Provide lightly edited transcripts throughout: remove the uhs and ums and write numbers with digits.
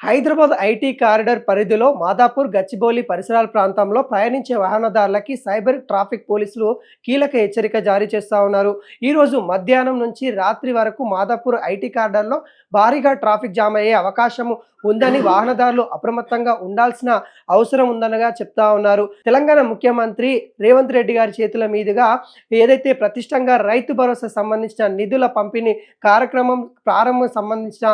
Hyderabad IT corridor పరిధిలో మాదాపూర్, గచ్చిబౌలి పరిసరాల ప్రాంతంలో ప్రయాణించే వాహనదారులకి సైబర్ ట్రాఫిక్ పోలీసులు కీలక హెచ్చరిక జారీ చేస్తా ఉన్నారు. ఈరోజు మధ్యాహ్నం నుంచి రాత్రి వరకు మాదాపూర్ ఐటీ కారిడార్‌లో భారీగా ట్రాఫిక్ జామ్ అయ్యే అవకాశం ఉందని వాహనదారులు అప్రమత్తంగా ఉండాల్సిన అవసరం ఉందనగా చెప్తా ఉన్నారు. తెలంగాణ ముఖ్యమంత్రి రేవంత్ రెడ్డి గారి చేతుల మీదుగా ఏదైతే ప్రతిష్టంగా రైతు భరోసా సంబంధించిన నిధుల పంపిణీ కార్యక్రమం ప్రారంభం సంబంధించిన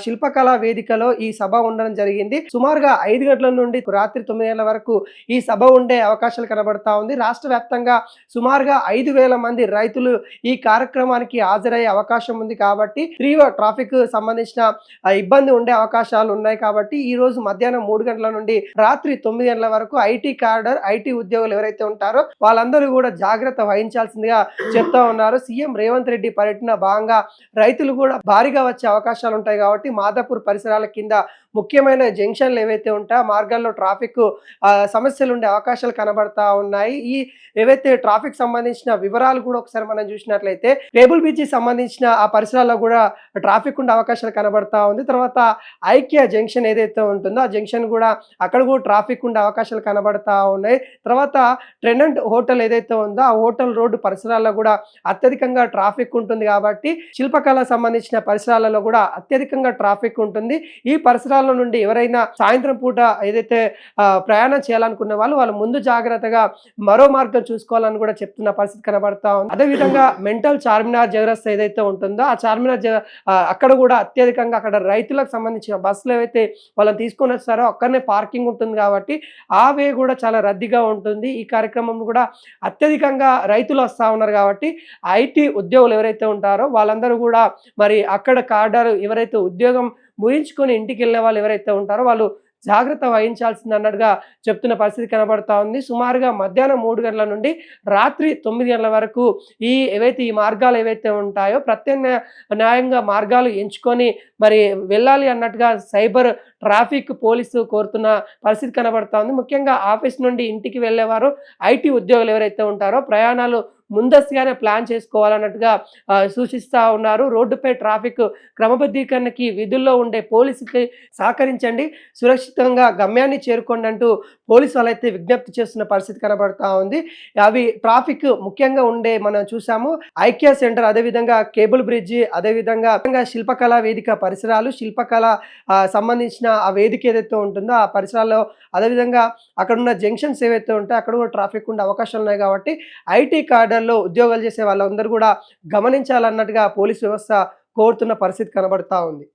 శిల్పకళా వేదికలో ఈ సభ ఉండడం జరిగింది. సుమారుగా 5 గంటల నుండి రాత్రి 9 గంటల వరకు ఈ సభ ఉండే అవకాశాలు కనబడతా ఉంది. రాష్ట్ర వ్యాప్తంగా సుమారుగా 5,000 మంది రైతులు ఈ కార్యక్రమానికి హాజరయ్యే అవకాశం ఉంది కాబట్టి తీవ్ర ట్రాఫిక్ సంబంధించిన ఇబ్బంది ఉండే అవకాశాలు ఉన్నాయి కాబట్టి ఈ రోజు మధ్యాహ్నం 3 గంటల నుండి రాత్రి 9 గంటల వరకు ఐటీ కారిడార్ ఐటీ ఉద్యోగులు ఎవరైతే ఉంటారో వాళ్ళందరూ కూడా జాగ్రత్త వహించాల్సిందిగా చెప్తా ఉన్నారు. సీఎం రేవంత్ రెడ్డి పర్యటన భాగంగా రైతులు కూడా భారీగా వచ్చే అవకాశాలు ఉంటాయి కాబట్టి మాదాపూర్ పరిసరాల కింద ముఖ్యమైన జంక్షన్లు ఏవైతే ఉంటాయో మార్గాల్లో ట్రాఫిక్ సమస్యలు ఉండే అవకాశాలు కనబడతా ఉన్నాయి. ఈ ఏవైతే ట్రాఫిక్ సంబంధించిన వివరాలు కూడా ఒకసారి మనం చూసినట్లయితే టేబుల్ బ్రిడ్జి సంబంధించిన ఆ పరిసరాల్లో కూడా ట్రాఫిక్ ఉండే అవకాశాలు కనబడతా ఉంది. తర్వాత ఐక్య జంక్షన్ ఏదైతే ఉంటుందో ఆ జంక్షన్ కూడా అక్కడ కూడా ట్రాఫిక్ ఉండే అవకాశాలు కనబడతా ఉన్నాయి. తర్వాత ట్రెండెంట్ హోటల్ ఏదైతే ఉందో ఆ హోటల్ రోడ్డు పరిసరాల్లో కూడా అత్యధికంగా ట్రాఫిక్ ఉంటుంది కాబట్టి శిల్పకళ సంబంధించిన పరిసరాలలో కూడా అత్యధికంగా ట్రాఫిక్ ఉంటుంది. ఈ పరిసరాల నుండి ఎవరైనా సాయంత్రం పూట ఏదైతే ప్రయాణం చేయాలనుకున్న వాళ్ళు ముందు జాగ్రత్తగా మరో మార్గం చూసుకోవాలని కూడా చెప్తున్న పరిస్థితి కనబడతా ఉంది. అదేవిధంగా మెంటల్ చార్మినార్ జగరస్త్ ఏదైతే ఉంటుందో ఆ చార్మినార్ అక్కడ కూడా అత్యధికంగా అక్కడ రైతులకు సంబంధించిన బస్సులు ఏవైతే వాళ్ళని తీసుకొని వస్తారో అక్కడనే పార్కింగ్ ఉంటుంది కాబట్టి ఆ వే కూడా చాలా రద్దీగా ఉంటుంది. ఈ కార్యక్రమం కూడా అత్యధికంగా రైతులు వస్తూ ఉన్నారు కాబట్టి ఐటీ ఉద్యోగులు ఎవరైతే ఉంటారో వాళ్ళందరూ కూడా మరి అక్కడ కారిడార్ ఎవరైతే ఉద్యోగం ముగించుకొని ఇంటికి వెళ్ళే వాళ్ళు ఎవరైతే ఉంటారో వాళ్ళు జాగ్రత్త వహించాల్సింది అన్నట్టుగా చెప్తున్న పరిస్థితి కనబడతా ఉంది. సుమారుగా మధ్యాహ్నం 3 గంటల నుండి రాత్రి 9 గంటల వరకు ఈ మార్గాలు ఏవైతే ఉంటాయో న్యాయంగా మార్గాలు ఎంచుకొని మరి వెళ్ళాలి అన్నట్టుగా సైబర్ ట్రాఫిక్ పోలీసు కోరుతున్న పరిస్థితి కనబడతా ఉంది. ముఖ్యంగా ఆఫీస్ నుండి ఇంటికి వెళ్ళేవారు ఐటీ ఉద్యోగులు ఎవరైతే ఉంటారో ప్రయాణాలు ముందస్తుగానే ప్లాన్ చేసుకోవాలన్నట్టుగా సూచిస్తూ ఉన్నారు. రోడ్డుపై ట్రాఫిక్ క్రమబద్ధీకరణకి విధుల్లో ఉండే పోలీసుకి సహకరించండి, సురక్షితంగా గమ్యాన్ని చేరుకోండి అంటూ పోలీసు వాళ్ళైతే విజ్ఞప్తి చేస్తున్న పరిస్థితి కనబడతా ఉంది. అవి ట్రాఫిక్ ముఖ్యంగా ఉండే మనం చూసాము ఐక్య సెంటర్, అదేవిధంగా కేబుల్ బ్రిడ్జి, అదేవిధంగా శిల్పకళా వేదిక పరిసరాలు, శిల్పకళ సంబంధించిన ఆ వేదిక ఏదైతే ఉంటుందో ఆ పరిసరాల్లో, అదేవిధంగా అక్కడ ఉన్న జంక్షన్స్ ఏవైతే ఉంటాయో అక్కడ కూడా ట్రాఫిక్ ఉండే అవకాశాలు ఉన్నాయి కాబట్టి ఐటీ కార్డర్లో ఉద్యోగాలు చేసే వాళ్ళందరూ కూడా గమనించాలన్నట్టుగా పోలీసు వ్యవస్థ కోరుతున్న పరిస్థితి కనబడతా ఉంది.